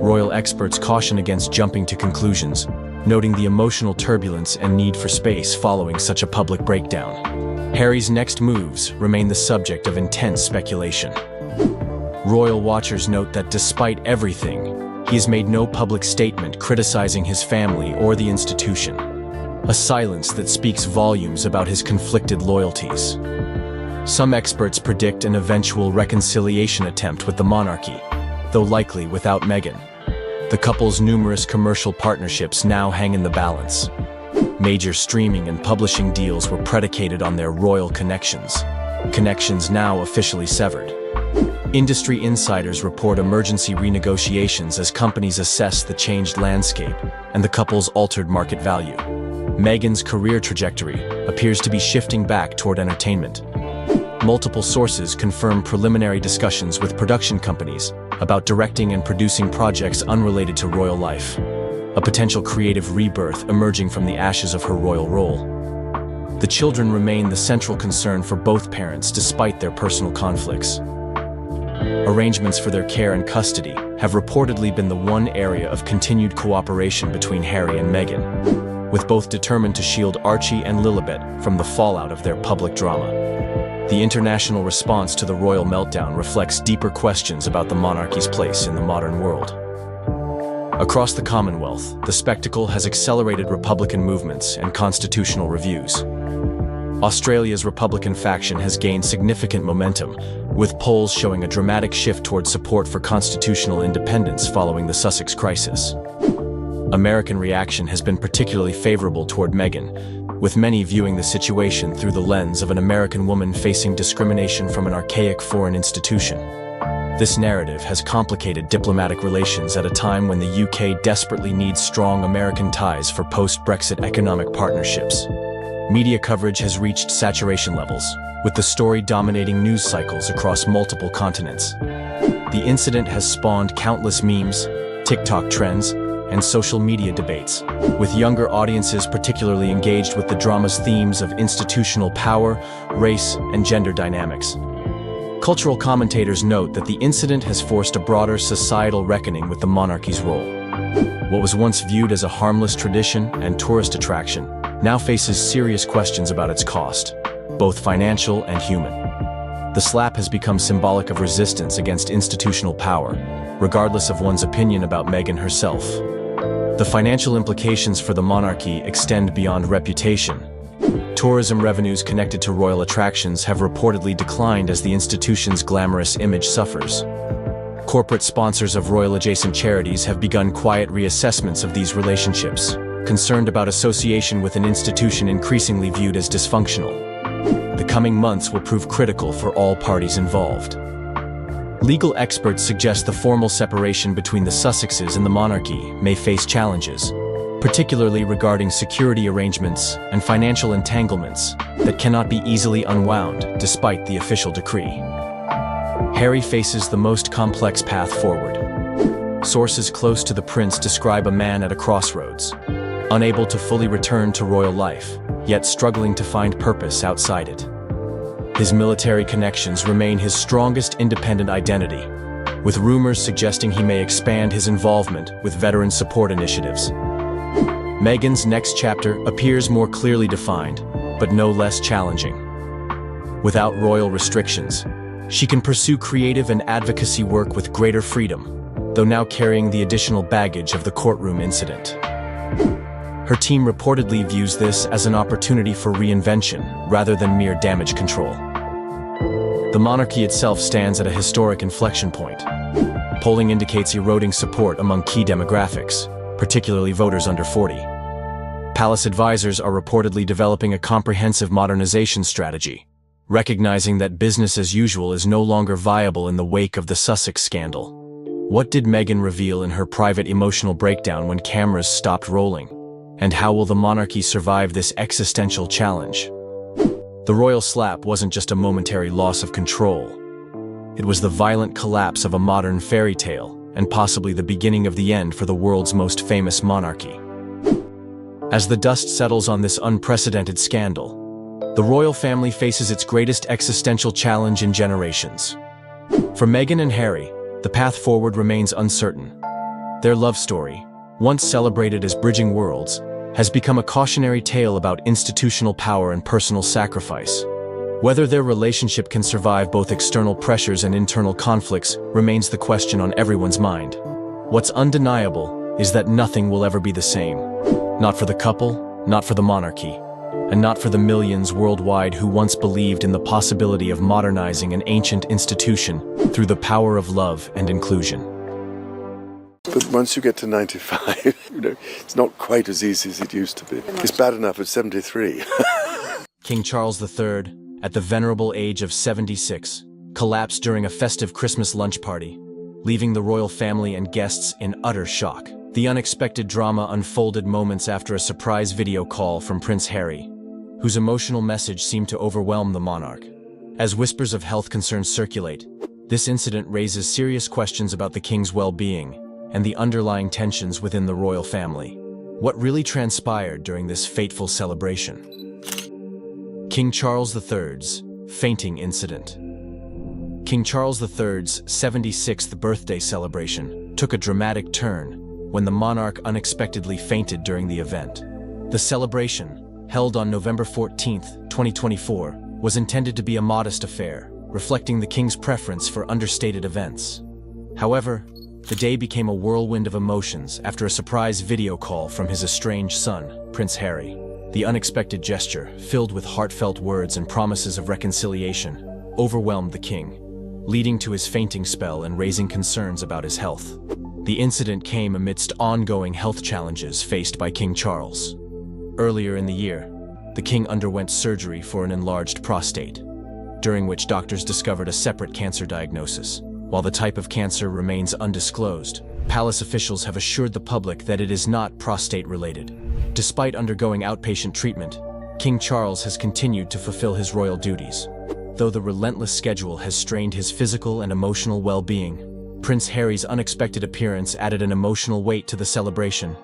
Royal experts caution against jumping to conclusions, noting the emotional turbulence and need for space following such a public breakdown. Harry's next moves remain the subject of intense speculation. Royal watchers note that despite everything, he has made no public statement criticizing his family or the institution, a silence that speaks volumes about his conflicted loyalties. Some experts predict an eventual reconciliation attempt with the monarchy, though likely without Meghan. The couple's numerous commercial partnerships now hang in the balance. Major streaming and publishing deals were predicated on their royal connections now officially severed. Industry insiders report emergency renegotiations as companies assess the changed landscape and the couple's altered market value. Meghan's career trajectory appears to be shifting back toward entertainment. Multiple sources confirm preliminary discussions with production companies about directing and producing projects unrelated to royal life, a potential creative rebirth emerging from the ashes of her royal role. The children remain the central concern for both parents despite their personal conflicts. Arrangements for their care and custody have reportedly been the one area of continued cooperation between Harry and Meghan, with both determined to shield Archie and Lilibet from the fallout of their public drama. The international response to the royal meltdown reflects deeper questions about the monarchy's place in the modern world. Across the Commonwealth, the spectacle has accelerated Republican movements and constitutional reviews. Australia's Republican faction has gained significant momentum, with polls showing a dramatic shift toward support for constitutional independence following the Sussex crisis. American reaction has been particularly favorable toward Meghan, with many viewing the situation through the lens of an American woman facing discrimination from an archaic foreign institution. This narrative has complicated diplomatic relations at a time when the UK desperately needs strong American ties for post-Brexit economic partnerships. Media coverage has reached saturation levels, with the story dominating news cycles across multiple continents. The incident has spawned countless memes, TikTok trends, and social media debates, with younger audiences particularly engaged with the drama's themes of institutional power, race, and gender dynamics. Cultural commentators note that the incident has forced a broader societal reckoning with the monarchy's role. What was once viewed as a harmless tradition and tourist attraction now faces serious questions about its cost, both financial and human. The slap has become symbolic of resistance against institutional power, regardless of one's opinion about Meghan herself. The financial implications for the monarchy extend beyond reputation. Tourism revenues connected to royal attractions have reportedly declined as the institution's glamorous image suffers. Corporate sponsors of royal-adjacent charities have begun quiet reassessments of these relationships, concerned about association with an institution increasingly viewed as dysfunctional. The coming months will prove critical for all parties involved. Legal experts suggest the formal separation between the Sussexes and the monarchy may face challenges, particularly regarding security arrangements and financial entanglements that cannot be easily unwound despite the official decree. Harry faces the most complex path forward. Sources close to the prince describe a man at a crossroads, unable to fully return to royal life, yet struggling to find purpose outside it. His military connections remain his strongest independent identity, with rumors suggesting he may expand his involvement with veteran support initiatives. Meghan's next chapter appears more clearly defined, but no less challenging. Without royal restrictions, she can pursue creative and advocacy work with greater freedom, though now carrying the additional baggage of the courtroom incident. Her team reportedly views this as an opportunity for reinvention rather than mere damage control. The monarchy itself stands at a historic inflection point. Polling indicates eroding support among key demographics, particularly voters under 40. Palace advisors are reportedly developing a comprehensive modernization strategy, recognizing that business as usual is no longer viable in the wake of the Sussex scandal. What did Meghan reveal in her private emotional breakdown when cameras stopped rolling? And how will the monarchy survive this existential challenge? The royal slap wasn't just a momentary loss of control. It was the violent collapse of a modern fairy tale, and possibly the beginning of the end for the world's most famous monarchy. As the dust settles on this unprecedented scandal, the royal family faces its greatest existential challenge in generations. For Meghan and Harry, the path forward remains uncertain. Their love story, once celebrated as bridging worlds, has become a cautionary tale about institutional power and personal sacrifice. Whether their relationship can survive both external pressures and internal conflicts remains the question on everyone's mind. What's undeniable is that nothing will ever be the same. Not for the couple, not for the monarchy, and not for the millions worldwide who once believed in the possibility of modernizing an ancient institution through the power of love and inclusion. But once you get to 95, it's not quite as easy as it used to be. It's bad enough at 73. King Charles III, at the venerable age of 76, collapsed during a festive Christmas lunch party, leaving the royal family and guests in utter shock. The unexpected drama unfolded moments after a surprise video call from Prince Harry, whose emotional message seemed to overwhelm the monarch. As whispers of health concerns circulate, this incident raises serious questions about the king's well-being and the underlying tensions within the royal family. What really transpired during this fateful celebration? King Charles III's fainting incident. King Charles III's 76th birthday celebration took a dramatic turn when the monarch unexpectedly fainted during the event. The celebration, held on November 14, 2024, was intended to be a modest affair, reflecting the king's preference for understated events. However, the day became a whirlwind of emotions after a surprise video call from his estranged son, Prince Harry. The unexpected gesture, filled with heartfelt words and promises of reconciliation, overwhelmed the king, leading to his fainting spell and raising concerns about his health. The incident came amidst ongoing health challenges faced by King Charles. Earlier in the year, the king underwent surgery for an enlarged prostate, during which doctors discovered a separate cancer diagnosis. While the type of cancer remains undisclosed, palace officials have assured the public that it is not prostate-related. Despite undergoing outpatient treatment, King Charles has continued to fulfill his royal duties. Though the relentless schedule has strained his physical and emotional well-being, Prince Harry's unexpected appearance added an emotional weight to the celebration.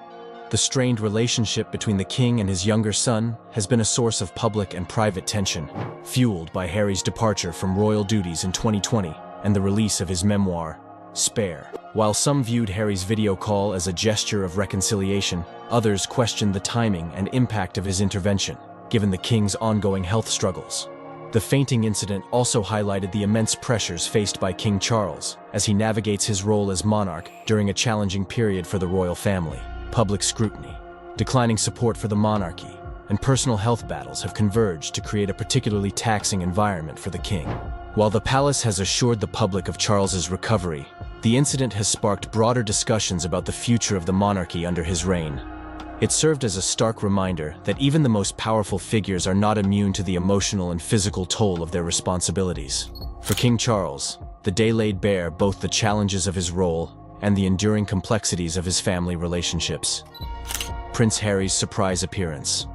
The strained relationship between the king and his younger son has been a source of public and private tension, fueled by Harry's departure from royal duties in 2020 and the release of his memoir, Spare. While some viewed Harry's video call as a gesture of reconciliation, others questioned the timing and impact of his intervention, given the king's ongoing health struggles. The fainting incident also highlighted the immense pressures faced by King Charles as he navigates his role as monarch during a challenging period for the royal family. Public scrutiny, declining support for the monarchy, and personal health battles have converged to create a particularly taxing environment for the king. While the palace has assured the public of Charles's recovery, the incident has sparked broader discussions about the future of the monarchy under his reign. It served as a stark reminder that even the most powerful figures are not immune to the emotional and physical toll of their responsibilities. For King Charles, the day laid bare both the challenges of his role and the enduring complexities of his family relationships. Prince Harry's surprise appearance.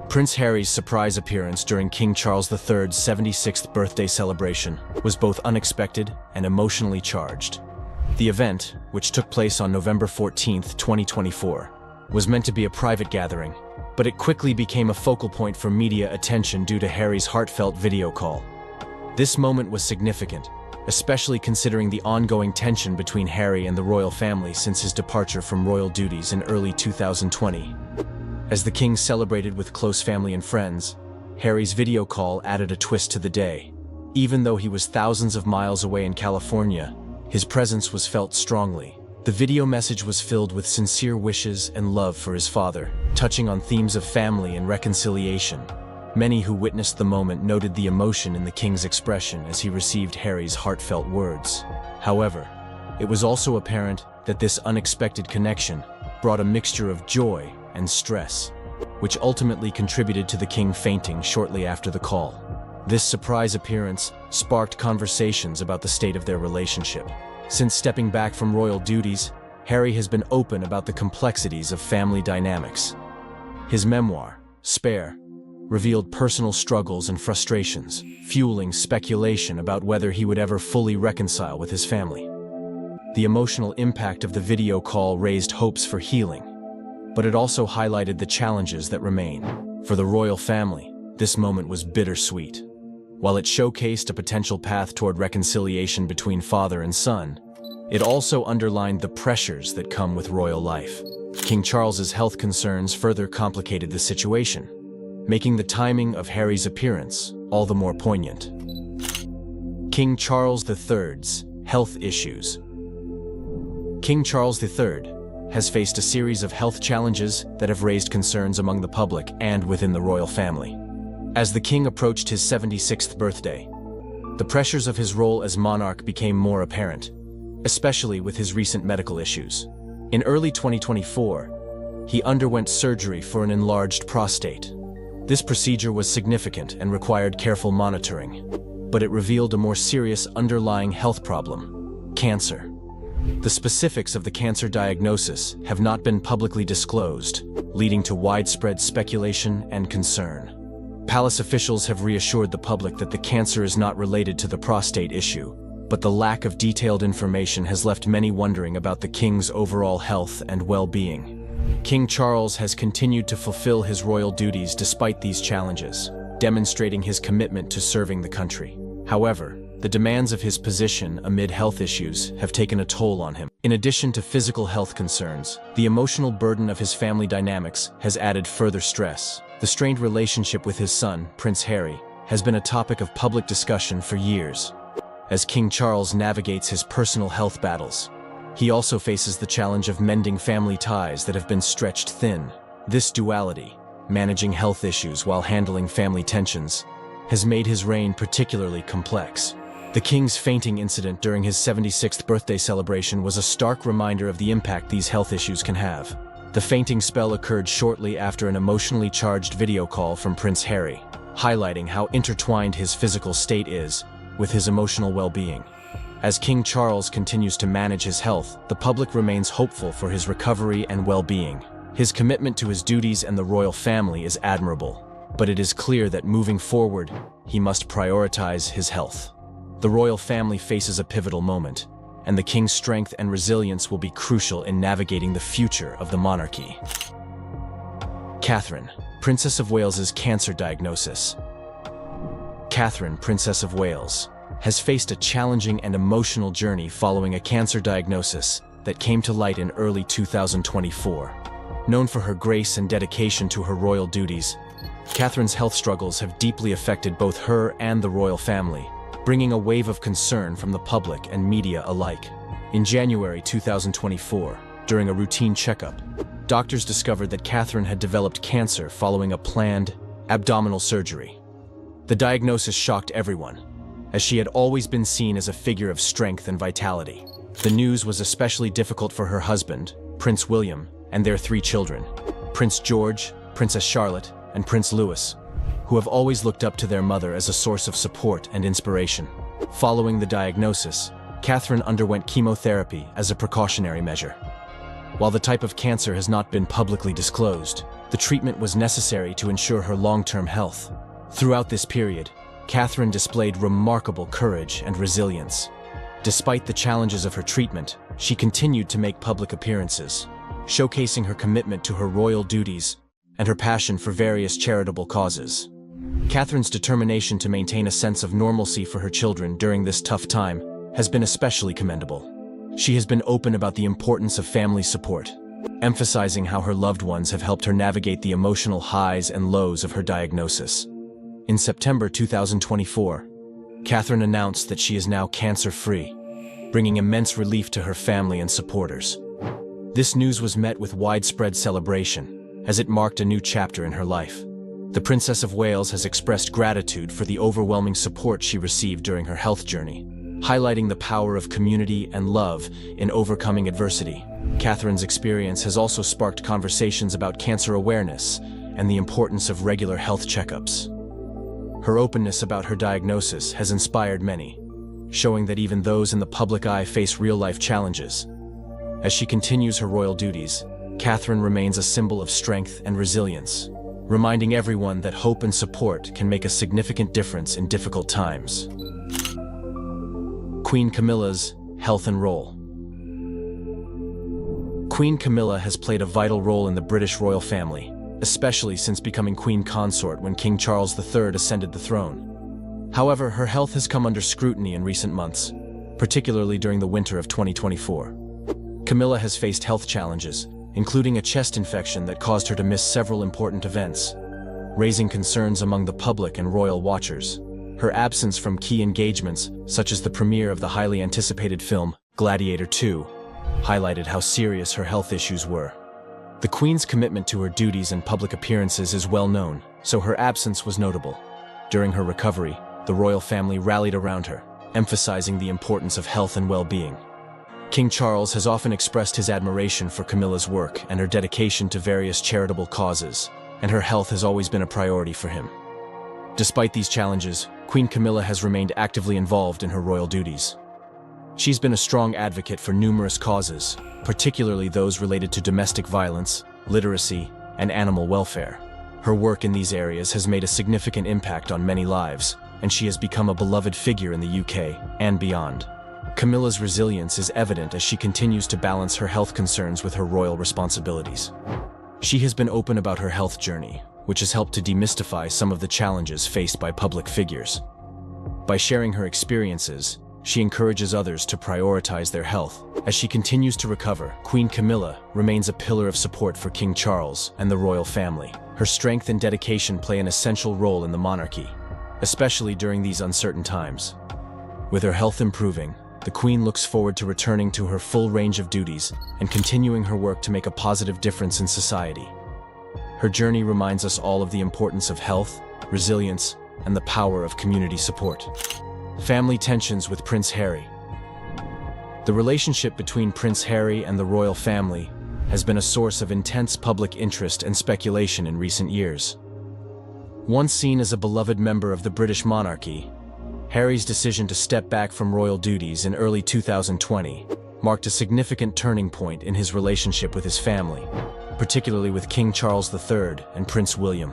Prince Harry's surprise appearance during King Charles III's 76th birthday celebration was both unexpected and emotionally charged. The event, which took place on November 14, 2024, was meant to be a private gathering, but it quickly became a focal point for media attention due to Harry's heartfelt video call. This moment was significant, especially considering the ongoing tension between Harry and the royal family since his departure from royal duties in early 2020. As the king celebrated with close family and friends, Harry's video call added a twist to the day. Even though he was thousands of miles away in California, his presence was felt strongly. The video message was filled with sincere wishes and love for his father, touching on themes of family and reconciliation. Many who witnessed the moment noted the emotion in the king's expression as he received Harry's heartfelt words. However, it was also apparent that this unexpected connection brought a mixture of joy and stress, which ultimately contributed to the king fainting shortly after the call. This surprise appearance sparked conversations about the state of their relationship. Since stepping back from royal duties, Harry has been open about the complexities of family dynamics. His memoir, Spare, revealed personal struggles and frustrations, fueling speculation about whether he would ever fully reconcile with his family. The emotional impact of the video call raised hopes for healing, but it also highlighted the challenges that remain. For the royal family, this moment was bittersweet. While it showcased a potential path toward reconciliation between father and son, it also underlined the pressures that come with royal life. King Charles's health concerns further complicated the situation, making the timing of Harry's appearance all the more poignant. King Charles III's health issues. King Charles III has faced a series of health challenges that have raised concerns among the public and within the royal family. As the king approached his 76th birthday, the pressures of his role as monarch became more apparent, especially with his recent medical issues. In early 2024, he underwent surgery for an enlarged prostate. This procedure was significant and required careful monitoring, but it revealed a more serious underlying health problem: cancer. The specifics of the cancer diagnosis have not been publicly disclosed, leading to widespread speculation and concern. Palace officials have reassured the public that the cancer is not related to the prostate issue, but the lack of detailed information has left many wondering about the king's overall health and well-being. King Charles has continued to fulfill his royal duties despite these challenges, demonstrating his commitment to serving the country. However, the demands of his position amid health issues have taken a toll on him. In addition to physical health concerns, the emotional burden of his family dynamics has added further stress. The strained relationship with his son, Prince Harry, has been a topic of public discussion for years. As King Charles navigates his personal health battles, he also faces the challenge of mending family ties that have been stretched thin. This duality, managing health issues while handling family tensions, has made his reign particularly complex. The king's fainting incident during his 76th birthday celebration was a stark reminder of the impact these health issues can have. The fainting spell occurred shortly after an emotionally charged video call from Prince Harry, highlighting how intertwined his physical state is with his emotional well-being. As King Charles continues to manage his health, the public remains hopeful for his recovery and well-being. His commitment to his duties and the royal family is admirable, but it is clear that moving forward, he must prioritize his health. The royal family faces a pivotal moment, and the king's strength and resilience will be crucial in navigating the future of the monarchy. Catherine, Princess of Wales's cancer diagnosis. Catherine, Princess of Wales, has faced a challenging and emotional journey following a cancer diagnosis that came to light in early 2024. Known for her grace and dedication to her royal duties, Catherine's health struggles have deeply affected both her and the royal family, bringing a wave of concern from the public and media alike. In January 2024, during a routine checkup, doctors discovered that Catherine had developed cancer following a planned abdominal surgery. The diagnosis shocked everyone, as she had always been seen as a figure of strength and vitality. The news was especially difficult for her husband, Prince William, and their 3 children, Prince George, Princess Charlotte, and Prince Louis, who have always looked up to their mother as a source of support and inspiration. Following the diagnosis, Catherine underwent chemotherapy as a precautionary measure. While the type of cancer has not been publicly disclosed, the treatment was necessary to ensure her long-term health. Throughout this period, Catherine displayed remarkable courage and resilience. Despite the challenges of her treatment, she continued to make public appearances, showcasing her commitment to her royal duties and her passion for various charitable causes. Catherine's determination to maintain a sense of normalcy for her children during this tough time has been especially commendable. She has been open about the importance of family support, emphasizing how her loved ones have helped her navigate the emotional highs and lows of her diagnosis. In September 2024, Catherine announced that she is now cancer-free, bringing immense relief to her family and supporters. This news was met with widespread celebration, as it marked a new chapter in her life. The Princess of Wales has expressed gratitude for the overwhelming support she received during her health journey, highlighting the power of community and love in overcoming adversity. Catherine's experience has also sparked conversations about cancer awareness and the importance of regular health checkups. Her openness about her diagnosis has inspired many, showing that even those in the public eye face real-life challenges. As she continues her royal duties, Catherine remains a symbol of strength and resilience, reminding everyone that hope and support can make a significant difference in difficult times. Queen Camilla's health and role. Queen Camilla has played a vital role in the British royal family, especially since becoming Queen Consort when King Charles III ascended the throne. However, her health has come under scrutiny in recent months, particularly during the winter of 2024. Camilla has faced health challenges, including a chest infection that caused her to miss several important events, raising concerns among the public and royal watchers. Her absence from key engagements, such as the premiere of the highly anticipated film Gladiator II, highlighted how serious her health issues were. The Queen's commitment to her duties and public appearances is well known, so her absence was notable. During her recovery, the royal family rallied around her, emphasizing the importance of health and well-being. King Charles has often expressed his admiration for Camilla's work and her dedication to various charitable causes, and her health has always been a priority for him. Despite these challenges, Queen Camilla has remained actively involved in her royal duties. She's been a strong advocate for numerous causes, particularly those related to domestic violence, literacy, and animal welfare. Her work in these areas has made a significant impact on many lives, and she has become a beloved figure in the UK and beyond. Camilla's resilience is evident as she continues to balance her health concerns with her royal responsibilities. She has been open about her health journey, which has helped to demystify some of the challenges faced by public figures. By sharing her experiences, she encourages others to prioritize their health. As she continues to recover, Queen Camilla remains a pillar of support for King Charles and the royal family. Her strength and dedication play an essential role in the monarchy, especially during these uncertain times. With her health improving, the Queen looks forward to returning to her full range of duties and continuing her work to make a positive difference in society. Her journey reminds us all of the importance of health, resilience, and the power of community support. Family tensions with Prince Harry. The relationship between Prince Harry and the royal family has been a source of intense public interest and speculation in recent years. Once seen as a beloved member of the British monarchy, Harry's decision to step back from royal duties in early 2020 marked a significant turning point in his relationship with his family, particularly with King Charles III and Prince William.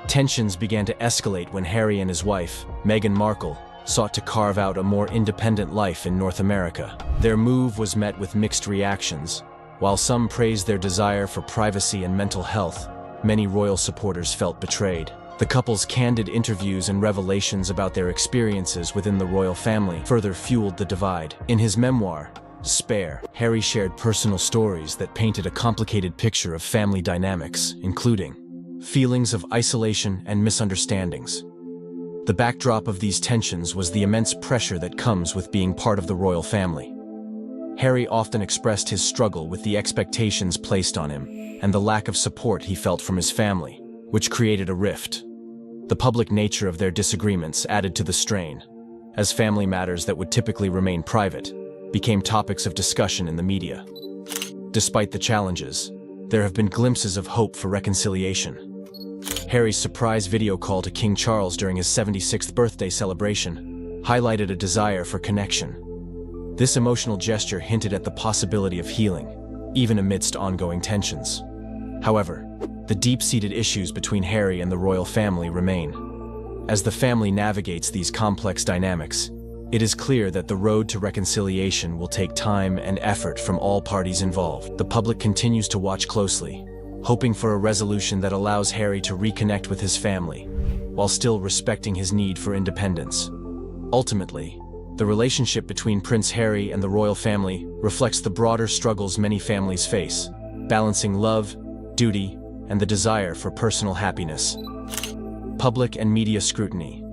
Tensions began to escalate when Harry and his wife, Meghan Markle, sought to carve out a more independent life in North America. Their move was met with mixed reactions. While some praised their desire for privacy and mental health, many royal supporters felt betrayed. The couple's candid interviews and revelations about their experiences within the royal family further fueled the divide. In his memoir, Spare, Harry shared personal stories that painted a complicated picture of family dynamics, including feelings of isolation and misunderstandings. The backdrop of these tensions was the immense pressure that comes with being part of the royal family. Harry often expressed his struggle with the expectations placed on him and the lack of support he felt from his family, which created a rift. The public nature of their disagreements added to the strain, as family matters that would typically remain private became topics of discussion in the media. Despite the challenges, there have been glimpses of hope for reconciliation. Harry's surprise video call to King Charles during his 76th birthday celebration highlighted a desire for connection. This emotional gesture hinted at the possibility of healing, even amidst ongoing tensions. However, the deep-seated issues between Harry and the royal family remain. As the family navigates these complex dynamics, it is clear that the road to reconciliation will take time and effort from all parties involved. The public continues to watch closely, hoping for a resolution that allows Harry to reconnect with his family, while still respecting his need for independence. Ultimately, the relationship between Prince Harry and the royal family reflects the broader struggles many families face, balancing love, duty, and the desire for personal happiness. Public and media scrutiny.